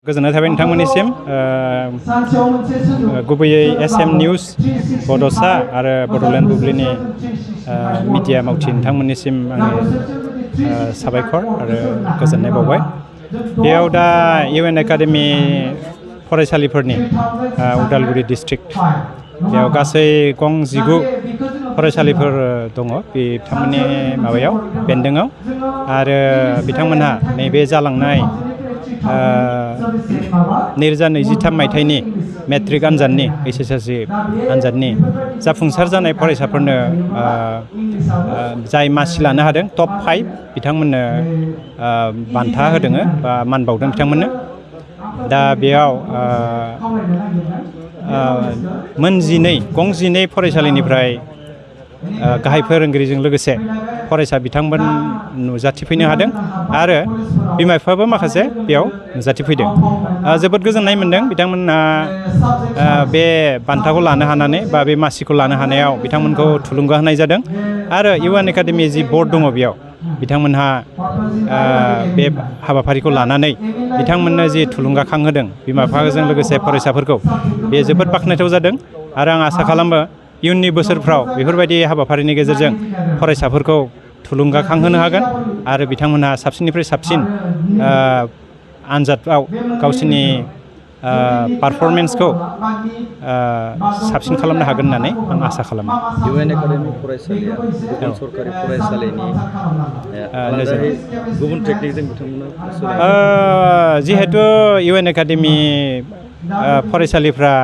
गोजोननाय थाबाय नोंथांमोननिसिम गुबैयै एसएम निउस बड'सा आरो बड'लेण्ड बुब्लिनि मिडिया मावथि नोंथांमोननिसिम आंनि साबायखर आरो गोजोननाय बावबाय। बेयाव दा इउएन एकाडेमि फरायसालिफोरनि उदालगुरि डिस्ट्रिक्ट बेयाव गासै गं 19 फरायसालिफोर दङ बिथांमोननि माबायाव बेन्दोङाव आरो बिथांमोनहा नैबे जालांनाय 2023 मायथाइनि मेट्रिक आनजादनि एसएसएलसि आनजादनि जाफुंसार जानाय फरायसाफोरनो जाय मासि लानो हादों टप 5 बिथांमोननो बान्था होदों बा मान बावदों बिथांमोननो। दा बेयाव मोन 12 फरायसालिनिफ्राय गाहाय फोरोंगिरिजों लोगोसे फरायसा बिथांमोन नुजाथिफैनो हादों आरो बिमा बिफाबो माखासे बेयाव नुजाथिफैदों। जोबोद गोजोननाय मोनदों बिथांमोना बे बान्थाखौ लानो हानानै बा बे मासिखौ लानो हानायाव बिथांमोनखौ थुलुंगा होनाय जादों आरो इउएन एकाडेमि जि बर्ड दङ बेयाव बिथांमोनहा बे हाबाफारिखौ लानानै बिथांमोननो जि थुलुंगाखां होदों बिमा बिफाजों लोगोसे फरायसाफोरखौ बे जोबोद बाख्नायथाव जादों आरो आं आसा खालामो इयुननि बोसोरफ्राव बेफोरबायदि हाबाफारिनि गेजेरजों फरायसाफोरखौ थुलुंगाखांहोनो हागोन आरो बिथांमोनहा साबसिननिफ्राय साबसिन आनजादआव गावसोरनि पारफरमेन्सखौ साबसिन खालामनो हागोन होननानै आं आसा खालामो। इउएन एकाडेमि फरायसालिया गुबुन सरकारि फरायसालिनि गुबुन टेकनिकजों बिथांमोना जिहेतु इउएन एकाडेमि फरायसालिफ्रा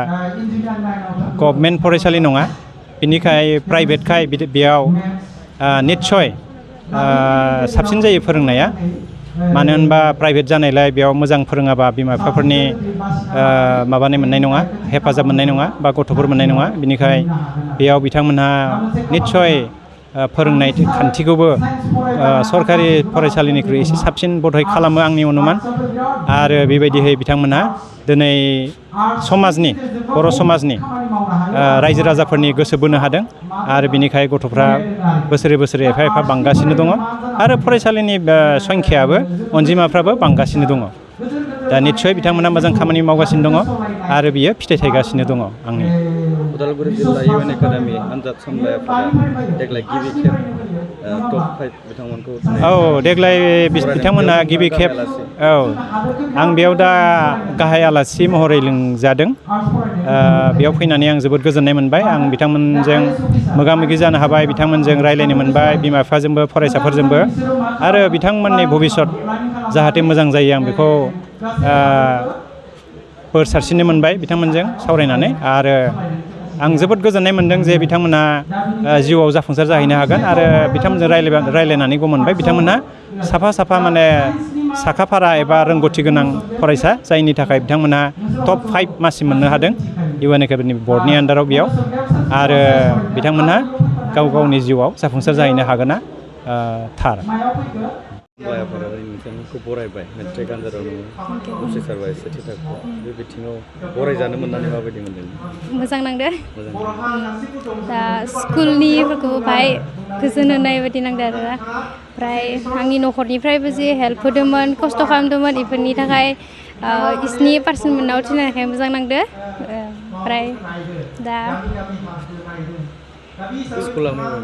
गभर्नमेन्ट फरायसालि नङा बेनिखाय प्राइभेटखाय बेयाव निस्सय साबसिन जायो फोरोंनाया। मानो होनबा प्राइभेट जानायलाय बेयाव मोजां फोरोङाबा बिमा बिफाफोरनि माबानाय मोननाय नङा हेफाजाब मोननाय नङा बा गथ'फोर मोननाय नङा। बिनिखाय बेयाव बिथांमोनहा निस्सय फोरोंनाय खान्थिखौबो सरकारि फरायसालिनिख्रुइ एसे साबसिन बधय खालामो आंनि अनुमान आरो बेबायदिहै बिथांमोनहा दिनै समाजनि बर' समाजनि रायजो राजाफोरनि गोसो बोनो हादों आरो बिनिखाय गथ'फ्रा बोसोरे बोसोरे एफा एफा बांगासिनो दङ आरो फरायसालिनि संख्यायाबो अनजिमाफ्राबो बांगासिनो दङ। दा निस्सय बिथांमोना मोजां खामानि मावगासिनो दङ आरो बियो फिथाइ थायगासिनो दङ। आंनि उदालगुरि जिल्ला इउएन एकाडेमि आनजाद सामलायगिरिफोरा देग्लाय गिबि खेब टप 5 बिथांमोनखौ देग्लाय बिथांमोना गिबि खेब आं बेयाव दा गाहाय आलासि महरै लिंजादों। बेयाव फैनानै आं जोबोद गोजोननाय मोनबाय। आं बिथांमोनजों मोगा मोगि जानो हाबाय, बिथांमोनजों रायलायनो मोनबाय, बिमा बिफाजोंबो फरायसाफोरजोंबो आरो बिथांमोननि भबिष्यत जाहाथे मोजां जायो आं बेखौ बोर सारस्रिनो मोनबाय बिथांमोनजों सावरायनानै आरो आं जोबोद गोजोननाय मोनदों जे बिथांमोनहा जिउआव जाफुंसार जाहैनो हागोन आरो बिथांमोनजों रायलायनानै गम मोनबाय बिथांमोनहा साफा माने साखाफारा एबा रोंगौथि गोनां फरायसा जायनि थाखाय बिथांमोनहा टप 5 मासि मोननो हादों इउएन एकाडेमि बर्डनि आन्दाराव बेयाव आरो बिथांमोनहा गाव गावनि जिउआव जाफुंसार जाहैनो हागोना थार। नोंथांखौ बरायबाय मेट्रिक आनजादाव उथ्रिसारबाय सेथि थाखोआव बे बिथिङाव बरायजानो मोननानै माबायदि मोनदों? मोजां नांदो। दा स्कुलनिफोरखौ बाहाय गोजोन होनाय बायदि नांदो आरो ओमफ्राय आंनि न'खरनिफ्रायबो जे हेल्प होदोंमोन खस्थ' खालामदोंमोन बेफोरनि थाखाय इसनि पार्सेन्ट मोननाव थिनायखाय मोजां नांदो। ओमफ्राय दा स्कुला मोजां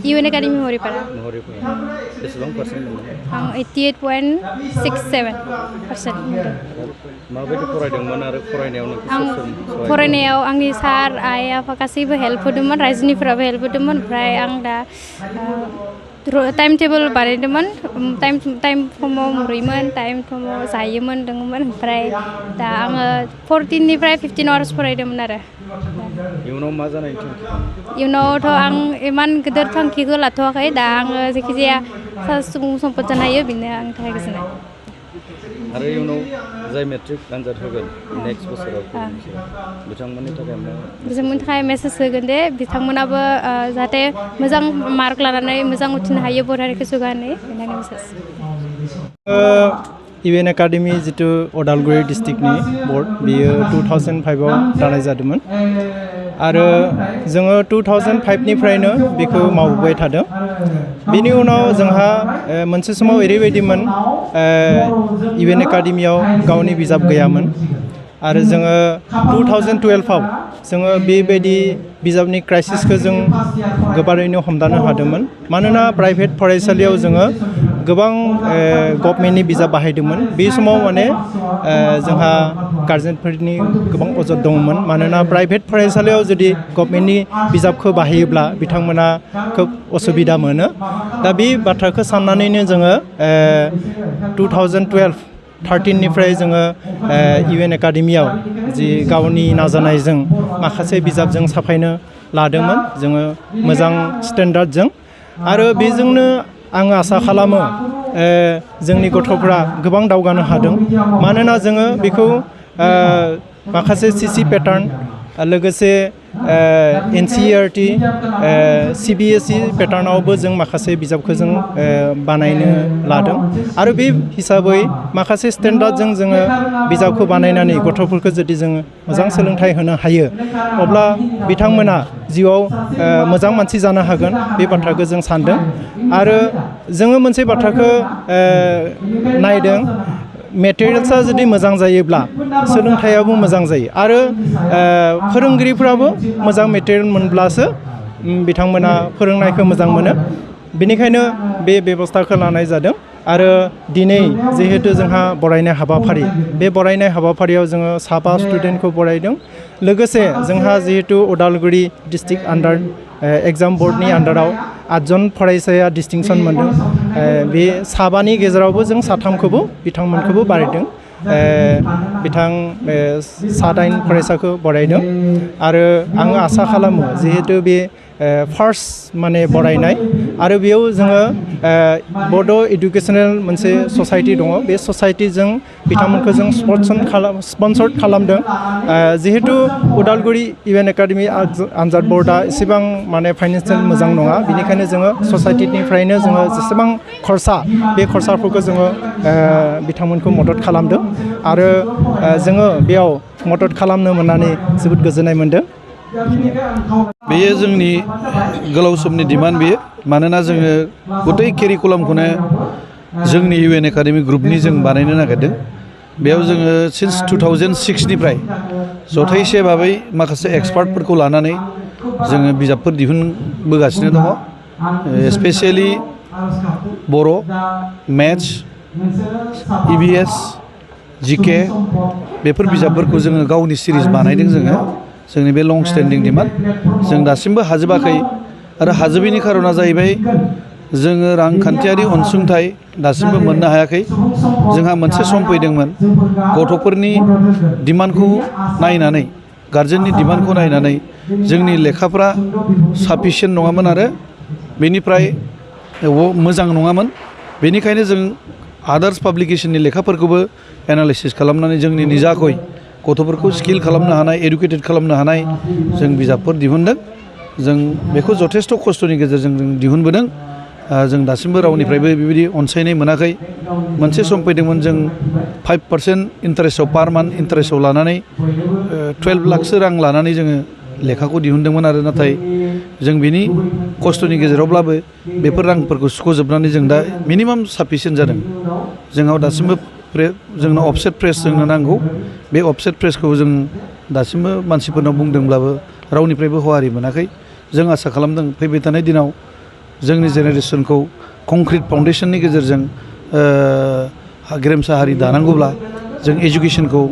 इउएन एकाडेमि महरिपारा बेसेबां पार्सेन्ट मोनदों? आं 88.67% मोनदों। माबायदि फरायदोंमोन आरो फरायनायाव आं फरायनायाव आंनि सार आइ आफा गासैबो हेल्प होदोंमोन, रायजोनिफ्राबो हेल्प होदोंमन। ओमफ्राय आं दा टाइम टेबोल बानायदोंमोन, टाइम समाव मुरैमोन, टाइम समाव जायोमोन लोङोमोन। ओमफ्राय दा आङो 14निफ्राय 15 आवार्स फरायदोंमोन आरो। इयुनाव मा जानायनि थांखि? इयुनावथ' आं इमान गिदिर थांखिखौ लाथ'वाखै। दा आङो जायखिजाया सुबुं सम्पद जानो हायो बेनो आंनि थाखाय गोजोननाय। आरो इयुनाव जाय मेट्रिक आनजाद होगोन नेक्स्ट बोसोराव बिथांमोननि थाखाय मेसेज होगोन दे बिथांमोनाबो जाहाथे मोजां मार्क लानानै मोजां उथ्रिनो हायो बर' हारिखौ जौगाहोनो बेनो मेसेज। इउएन एकाडेमि जितु उदालगुरि डिस्ट्रिक्टनि बर्ड बियो 2005आव दानाय जादोंमोन आरो जोङो 2005निफ्रायनो बेखौ मावबोबाय थादों। बेनि उनाव जोंहा मोनसे समाव ओरैबायदिमोन UN एकाडेमियाव गावनि बिजाब गैयामोन आरो जोङो 2012आव जोङो बेबायदि बिजाबनि क्राइसिसखौ जों गोबारैनो हमदांनो हादोंमोन मानोना प्राइभेट फरायसालियाव जोङो गोबां गभर्नमेन्टनि बिजाब बाहायदोंमोन बे समाव माने जोंहा गार्जेनफोरनि गोबां अजद दंमोन मानोना प्राइभेट फरायसालियाव जुदि गभर्नमेन्टनि बिजाबखौ बाहायोब्ला बिथांमोना खोब असुबिदा मोनो दा बे बाथ्राखौ साननानैनो जोङो 2013निफ्राय जोङो UN एकाडेमियाव जि गावनि नाजानायजों माखासे बिजाबजों साफायनो लादोंमोन जोङो मोजां स्टेन्डार्डजों आरो बेजोंनो आं आसा खालामो जोंनि गथ'फ्रा गोबां दावगानो हादों मानोना जोङो बेखौ माखासे CC पेटार्न लोगोसे NCERT CBSE पेटार्नावबो जों माखासे बिजाबखौ जों बानायनो लादों आरो बे हिसाबै माखासे स्टेन्डार्डजों जोङो बिजाबखौ बानायनानै गथ'फोरखौ जुदि जोङो मोजां सोलोंथाइ होनो हायो अब्ला बिथांमोना जिउआव मोजां मानसि जानो हागोन बे बाथ्राखौ जों सानदों आरो जोङो मोनसे बाथ्राखौ नायदों मेटेरियल्सआ जुदि मोजां जायोब्ला सोलोंथाइयाबो मोजां जायो आरो फोरोंगिरिफ्राबो मोजां मेटेरियल मोनब्लासो बिथांमोना फोरोंनायखौ मोजां मोनो बेनिखायनो बे बेबस्थाखौ लानाय जादों आरो दिनै जिहेतु जोंहा बरायनाय हाबाफारि बे बरायनाय हाबाफारियाव जोङो 7 स्टुडेन्टखौ बरायदों लोगोसे जोंहा जिहेतु उदालगुरि डिस्ट्रिक्ट आन्डार एग्जाम बर्डनि आन्डाराव 8 जन फरायसाया डिस्टिंसन मोनदों बे 7नि गेजेरावबो जों 3खौबो बिथांमोनखौबो बारायदों बिथां 7 फरायसाखौ बरायदों आरो आं आसा खालामो जिहेतु बे फार्स्ट माने बरायनाय आरो बेयाव जोङो बड' इडुकेसनेल मोनसे ससाइटि दङ बे ससाइटिजों बिथांमोनखौ जों स्पन्सर्ड खालामदों जिहेतु उदालगुरि UN एकाडेमि आनजाद बर्डआ एसेबां माने फाइनेन्सियेल मोजां नङा बेनिखायनो जोङो ससाइटिनिफ्रायनो जोङो जेसेबां खरसा बे खरसाफोरखौ जोङो बिथांमोनखौ मदद खालामदों आरो जोङो बेयाव मदद खालामनो मोननानै जोबोद गोजोननाय मोनदों बेयो जोंनि गोलाव समनि डिमान्ड बेयो मानोना जोङो गथै केरिकुलामखौनो जोंनि UN एकाडेमि ग्रुपनि जों बानायनो नागिरदों बेयाव जोङो सिन्स 2006निफ्राय जथायसे भाबै माखासे एक्सपार्टफोरखौ लानानै जोङो बिजाबफोर दिहुनबोगासिनो दङ स्पेसियेलि बर' मेथ्स EVS GK बेफोर बिजाबफोरखौ जोङो गावनि सिरिज बानायदों जोंनि बे लं स्टेन्डिं डिमान्ड जों दासिमबो हाजोबाखै आरो हाजोबैनि खारना जाहैबाय जोङो रांखान्थियारि अनसुंथाइ दासिमबो मोननो हायाखै जोंहा मोनसे सम फैदोंमोन गथ'फोरनि डिमान्डखौ नायनानै गार्जेननि डिमान्डखौ नायनानै जोंनि लेखाफ्रा साफिसियेन्ट नङामोन आरो बेनिफ्राय मोजां नङामोन बेनिखायनो जों आदार्स पाब्लिकेशननि लेखाफोरखौबो एनालाइसिस खालामनानै जोंनि निजाखै गथ'फोरखौ स्किल खालामनो हानाय एडुकेटेड खालामनो हानाय जों बिजाबफोर दिहुनदों जों बेखौ जथेस्थ' खस्थ'नि गेजेरजों जों दिहुनबोदों जों दासिमबो रावनिफ्रायबो बेबायदि अनसायनाय मोनाखै मोनसे सम फैदोंमोन जों 5% इन्टारेस्टआव पार मान्थ इन्टारेस्टआव लानानै 12 लाखसो रां लानानै जोङो लेखाखौ दिहुनदोंमोन आरो नाथाय जों बिनि खस्थ'नि गेजेरावब्लाबो बेफोर रांफोरखौ सुख'जोबनानै जों दा मिनिमाम साफिसियेन्ट जादों जोंनाव दासिमबो जोंनो अफसेट प्रेस जोंनो नांगौ बे अफसेट प्रेसखौ जों दासिमबो मानसिफोरनाव बुंदोंब्लाबो रावनिफ्रायबो हवारि मोनाखै जों आसा खालामदों फैबाय थानाय दिनाव जोंनि जेनेरेसनखौ कंक्रिट फाउन्डेसननि गेजेरजों गेरेमसा हारि दानांगौब्ला जों एजुकेसनखौ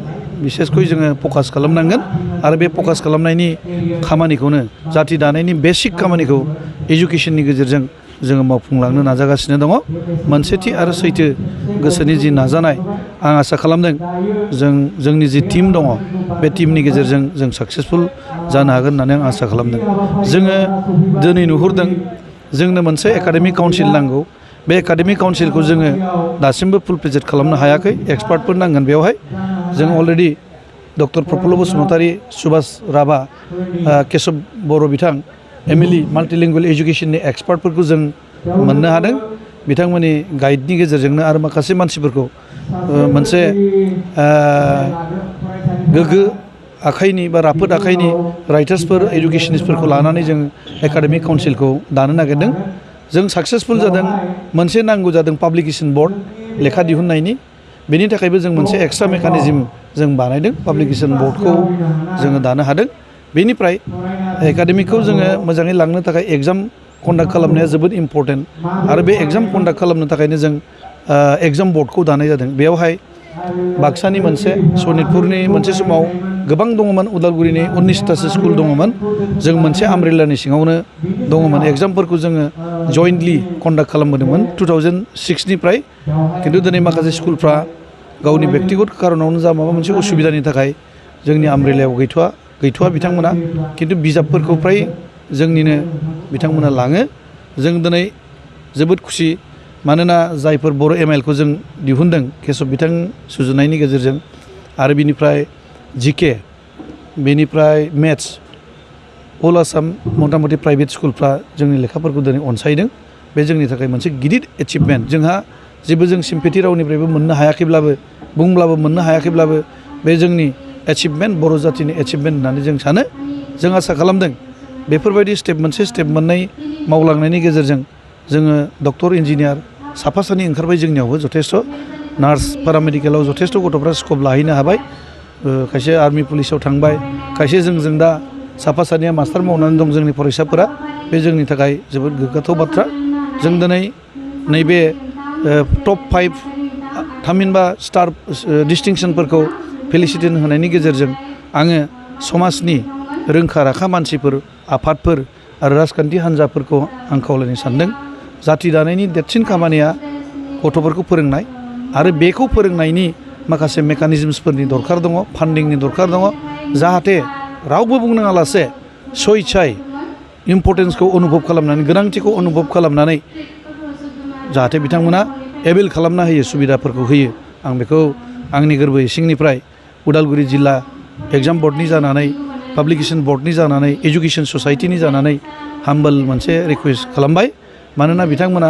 बिसेसखै जोङो फकास खालामनांगोन आरो बे फकास खालामनायनि खामानिखौनो जाथि दानायनि बेसिक खामानिखौ एजुकेसननि गेजेरजों जोङो मावफुंलांनो नाजागासिनो दङ मोनसेथि आरो सैथो गोसोनि जि नाजानाय आं आसा खालामदों जोंनि जि टीम दङ बे टीमनि गेजेरजों जों साक्सेसफुल जानो हागोन होननानै आं आसा खालामदों जोङो दिनै नुहुरदों जोंनो मोनसे एकाडेमिक काउन्सिल नांगौ बे एकाडेमिक काउन्सिलखौ जोङो दासिमबो फुल प्रेजेन्ट खालामनो हायाखै एक्सपार्टफोर नांगोन बेवहाय जों अलरेडि डक्टर प्रफुल्ल बसुमतारी सुभाष राभा केशव बर' बिथां MLE माल्टिलिंगुवेल एजुकेशननि एक्सपार्टफोरखौ जों मोननो हादों बिथांमोननि गाइडनि गेजेरजोंनो आरो माखासे मानसिफोरखौ मोनसे गोग्गो आखाइनि बा राफोद आखाइनि राइटार्सफोर एडुकेशनिस्टफोरखौ लानानै जों एकाडेमिक काउन्सिलखौ दानो नागिरदों जों साक्सेसफुल जादों मोनसे नांगौ जादों पाब्लिकेसन बर्ड लेखा दिहुननायनि बेनि थाखायबो जों मोनसे एक्सट्रा मेकानिजम जों बानायदों पाब्लिकेसन बर्डखौ जोङो दानो हादों बेनिफ्राय एकाडेमिकखौ जोङो मोजाङै लांनो थाखाय एग्जाम कन्डाक्ट खालामनाया जोबोद इम्परटेन्ट आरो बे एग्जाम कन्डाक्ट खालामनो थाखायनो जों एग्जाम बर्डखौ दानाय जादों बेयावहाय बाक्सानि मोनसे सनितपुरनि मोनसे समाव गोबां दङमोन उदालगुरिनि 19तासो स्कुल दङमोन जों मोनसे आमब्रेलानि सिङावनो दङमोन एग्जामफोरखौ जोङो जइन्टलि कन्डाक्ट खालामबोदोंमोन 2006निफ्राय खिन्थु दिनै माखासे स्कुलफ्रा गावनि बेक्तिगत कारनावनो जा माबा मोनसे उसुबिदानि थाखाय जोंनि आमब्रेलायाव गैथ'वा बिथांमोना खिन्थु बिजाबफोरखौ फ्राय जोंनिनो बिथांमोना लाङो जों दिनै जोबोद खुसि मानोना जायफोर बर' MIL खौ जों दिहुनदों केशव बिथां सुजुनायनि गेजेरजों आरो बिनिफ्राय GK बेनिफ्राय मेथ्स अल आसाम मथा मथि प्राइभेट स्कुलफ्रा जोंनि लेखाफोरखौ दिनै अनसायदों बे जोंनि थाखाय मोनसे गिदिर एचिभमेन्ट जोंहा जेबो जों सिम्पेथि रावनिफ्रायबो मोननो हायाखैब्लाबो बुंब्लाबो मोननो हायाखैब्लाबो बे जोंनि एचिभमेन्ट बर' जाथिनि एचिभमेन्ट होननानै जों सानो जों आसा खालामदों बेफोरबायदि स्टेप मोनसे स्टेप मोननै मावलांनायनि गेजेरजों जोङो डक्टर इन्जिनियार साफा सानै ओंखारबाय जोंनियावबो जथेस्थ नार्स पेरामेडिकेलाव जथेस्थ गथ'फ्रा स्कप लाहैनो हाबाय खायसे आर्मि पुलिसाव थांबाय खायसे जों दा साफा सानैया मास्टार मावनानै दं जोंनि फरायसाफोरा बे जोंनि थाखाय जोबोद गोग्गाथाव बाथ्रा जों दिनै नैबे टप 5 थामहिनबा स्टार डिस्टिंसनफोरखौ फेलिसिटेसन होनायनि गेजेरजों आङो समाजनि रोंखा राखा मानसिफोर आफादफोर आरो राजखान्थि हान्जाफोरखौ आं खावलायनो सानदों जाथि दानायनि देरसिन खामानिया गथ'फोरखौ फोरोंनाय आरो बेखौ फोरोंनायनि माखासे मेकानिजम्सफोरनि दरखार दङ फान्डिंनि दरखार दङ जाहाथे रावबो बुंनाङालासे सयसाय इम्परटेन्सखौ अनुभब खालामनानै गोनांथिखौ अनुभब खालामनानै जाहाथे बिथांमोना एभेल खालामना होयो सुबिदाफोरखौ होयो आं बेखौ आंनि गोरबो इसिंनिफ्राय उदालगुरि जिल्ला एग्जाम बर्डनि जानानै पाब्लिकेसन बर्डनि जानानै एजुकेसन ससाइटिनि जानानै हाम्बल मोनसे रिकुवेस्ट खालामबाय मानोना बिथांमोना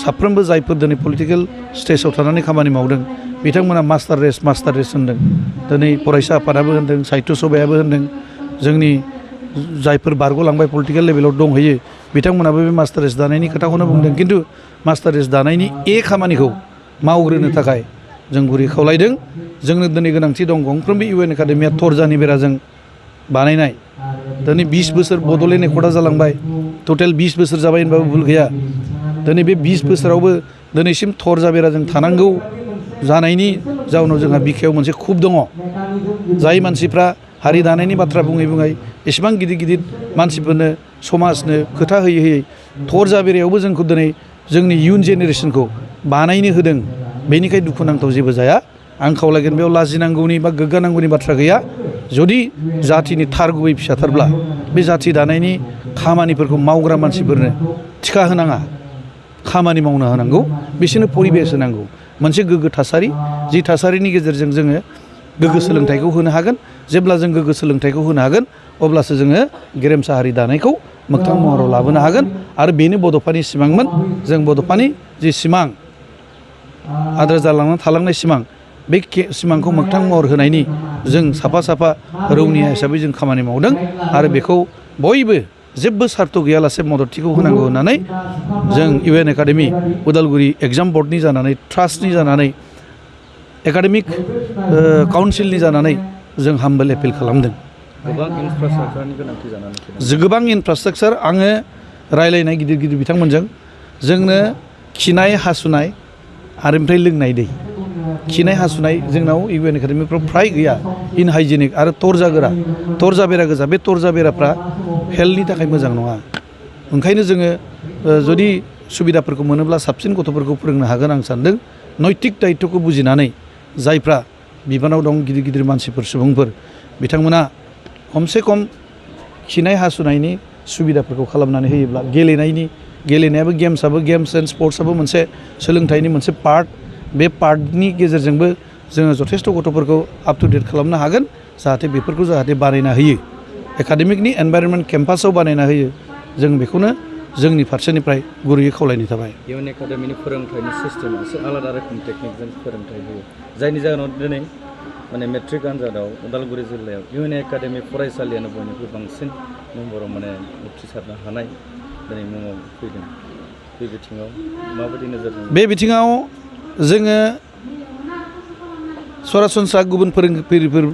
साफ्रोमबो जायफोर दिनै पलिटिकेल स्टेजाव थानानै खामानि मावदों बिथांमोना मास्टार रेस होनदों दिनै फरायसा आफादाबो होनदों साहित्य सभायाबो होनदों जोंनि जायफोर बारग'लांबाय पलिटिकेल लेभेलाव दंहैयो बिथांमोनाबो बे मास्टार रेस दानायनि खोथाखौनो बुंदों खिन्थु मास्टार रेस दानायनि खामानिखौ मावग्रोनो थाखाय जों गुरै खावलायदों जोंनो दिनै गोनांथि दं गंफ्रोमबो UN एकाडेमिया थरजानि बेराजों बानायनाय दिनै 20 बोसोर बड'लेण्ड एकर्डआ जालांबाय टटेल 20 बोसोर जाबाय होनबाबो भुल गैया दिनै बे 20 बोसोरावबो दिनैसिम थरजा बेराजों थानांगौ जानायनि जाउनाव जोंहा बिखायाव मोनसे खुब दङ जाय मानसिफ्रा हारि दानायनि बाथ्रा बुङै एसेबां गिदिर मानसिफोरनो समाजनो खोथा होयै थरजा बेरायावबो जोंखौ दिनै जोंनि इयुन जेनेरेसनखौ बानायनो होदों बेनिखाय दुखुनांथाव जेबो जाया आं खावलायगोन बेयाव लाजिनांगौनि बा गोग्गानांगौनि बाथ्रा गैया जुदि जाथिनि थार गुबै फिसाथारब्ला बे जाथि दानायनि खामानिफोरखौ मावग्रा मानसिफोरनो थिखा होनाङा खामानि मावनो होनांगौ बिसोरनो परिबेस होनांगौ मोनसे गोग्गो थासारि जि थासारिनि गेजेरजों जोङो गोग्गो सोलोंथाइखौ होनो हागोन जेब्ला जों गोग्गो सोलोंथाइखौ होनो हागोन अब्लासो जोङो गेरेमसा हारि दानायखौ मोगथां महराव लाबोनो हागोन आरो बेनो बड'फानि सिमांमोन जों बड'फानि जि सिमां आद्रा जालांना थालांनाय सिमां बे सिमांखौ मोगथां महर होनायनि जों साफा रौनिया हिसाबै जों खामानि मावदों आरो बेखौ बयबो जेबो सार्थ गैयालासे मददथिखौ होनांगौ होननानै जों UN एकाडेमि उदालगुरि एग्जाम बर्डनि जानानै ट्रास्टनि जानानै एकाडेमिक काउन्सिलनि जानानै जों हाम्बल एपिल खालामदों गोबां इनफ्रास्ट्राक्चारनि गोनांथि जानानै फैदों गोबां इनफ्रास्ट्राक्चार आङो रायलायनाय गिदिर बिथांमोनजों जोंनो खिनाय हासुनाय आरो ओमफ्राय लोंनाय दै खिनाय हासुनाय जोंनाव UN एकाडेमिफ्राव फ्राय गैया इनहाइजेनिक आरो तरजा बेरा गोजा बे तरजा बेराफ्रा हेल्थनि थाखाय मोजां नङा ओंखायनो जोङो जुदि सुबिदाफोरखौ मोनोब्ला साबसिन गथ'फोरखौ फोरोंनो हागोन आं सानदों नैतिक दायित्वखौ बुजिनानै जायफ्रा बिबानाव दं गिदिर मानसिफोर सुबुंफोर बिथांमोना खमसे खम खिनाय हासुनायनि सुबिदाफोरखौ खालामनानै होयोब्ला गेलेनायाबो गेम्स एन्ड स्पर्ट्सआबो मोनसे सोलोंथाइनि मोनसे पार्ट बे पार्टनि गेजेरजोंबो जोङो जथेस्थ' गथ'फोरखौ आप टु डेट खालामनो हागोन जाहाथे बेफोरखौ बानायना होयो एकाडेमिकनि एनभाइरनमेन्ट केम्पासाव बानायना होयो जों बेखौनो जोंनि फारसेनिफ्राय गुरैयै खावलायनाय थाबाय UN एकाडेमिनि फोरोंथाइनि सिस्टेमा एसे आलादा रोखोमनि टेकनिकजों फोरोंथाइ होयो जायनि जाहोनाव दिनै माने मेट्रिक आनजादाव उदालगुरि जिल्लायाव UN एकाडेमि फरायसालियानो बयनिख्रुइ बांसिन नम्बराव माने उथ्रिसारनो हानाय दिनै मुङाव फैदों बे बिथिङाव माबायदि नोजोरजों बे बिथिङाव जोङो सरासनस्रा गुबुन फोरोंगिरिफोर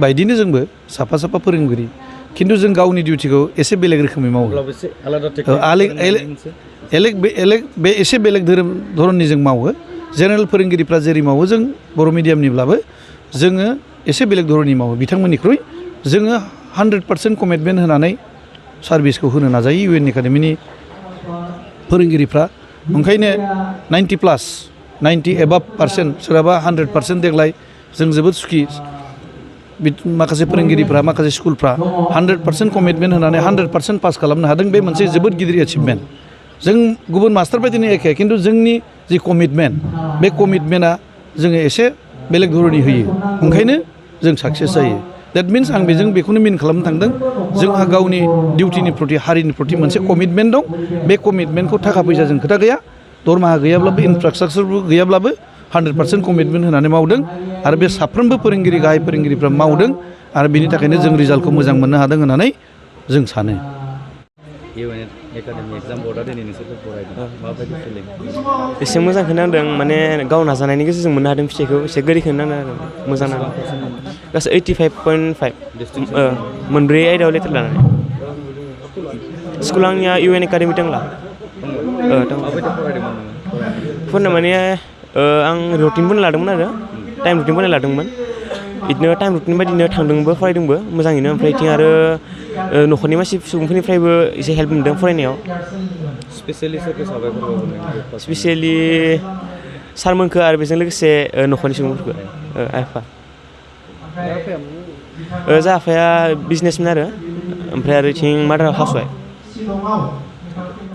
बायदिनो जोंबो साफा साफा फोरोंगिरि खिन्थु जों गावनि डिउटिखौ एसे बेलेग रोखोमै मावो अब्लाबो एसे आलादा बे एसे बेलेग धरननि जों मावो जेनेरेल फोरोंगिरिफ्रा जेरै मावो जों बर' मिडियामनिब्लाबो जोङो एसे बेलेग धरननि मावो बिथांमोननिख्रुइ जोङो 100% कमिटमेन्ट होनानै सार्भिसखौ होनो नाजायो इउ एन एकाडेमिनि फोरोंगिरिफ्रा ओंखायनो 90+ एबाब % सोरहाबा 100% देग्लाय जों जोबोद सुखि माखासे फोरोंगिरिफ्रा माखासे स्कुलफ्रा 100% कमिटमेन्ट होनानै 100% पास खालामनो हादों बे मोनसे जोबोद गिदिर एचिभमेन्ट जों गुबुन मास्टार बायदिनो एखे खिन्थु जोंनि जि कमिटमेन्ट बे कमिटमेन्टआ जोङो एसे बेलेग धरननि होयो ओंखायनो जों साक्सेस जायो द्याट मिन्स आं बेखौनो मिन खालामनो थांदों जोंहा गावनि डिउटिनि प्रति हारिनि प्रति मोनसे कमिटमेन्ट दं बे कमिटमेन्टखौ थाखा फैसाजों खोथा गैया दरमाहा गैयाब्लाबो इनफ्रास्ट्राक्चारबो गैयाब्लाबो 100% कमिटमेन्ट होनानै मावदों आरो बे साफ्रोमबो फोरोंगिरि गाहाय फोरोंगिरिफ्रा मावदों आरो बिनि थाखायनो जों रिजाल्टखौ मोजां मोननो हादों होननानै जों सानो इउ एन एकाडेमि एग्जाम बर्डआ दिनै नोंसोरखौ फरायदों माबायदि फिलिं एसे मोजांखौनो नांदों माने गाव नाजानायनि गेजेरजों मोननो हादों फिथाइखौ एसे गोरलैखौनो नांदों आरो मोजां नांदों गासै 85.5 मोनब्रै आयदायाव लेटार लानानै स्कुला आंनिया इउ एन एकाडेमि दंला माबायदि फरायदोंमोन फरायनो माने आं रुटिन बनायना लादोंमोन आरो टाइम रुटिन बनायना लादोंमोन बिदिनो टाइम रुटिन बायदिनो थांदोंबो फरायदोंबो मोजाङैनो ओमफ्राय बिथिं आरो न'खरनि मानसि सुबुंफोरनिफ्रायबो एसे हेल्प मोनदों फरायनायाव स्पेसियेलि सोरखौ साबायखर बावगोन स्पेसियेलि सारमोनखौ आरो बेजों लोगोसे न'खरनि सुबुंफोरखौ आफा जोंहा आफाया बिजनेसमेन आरो ओमफ्राय आरो बिथिं मादारा हाउसवाइफ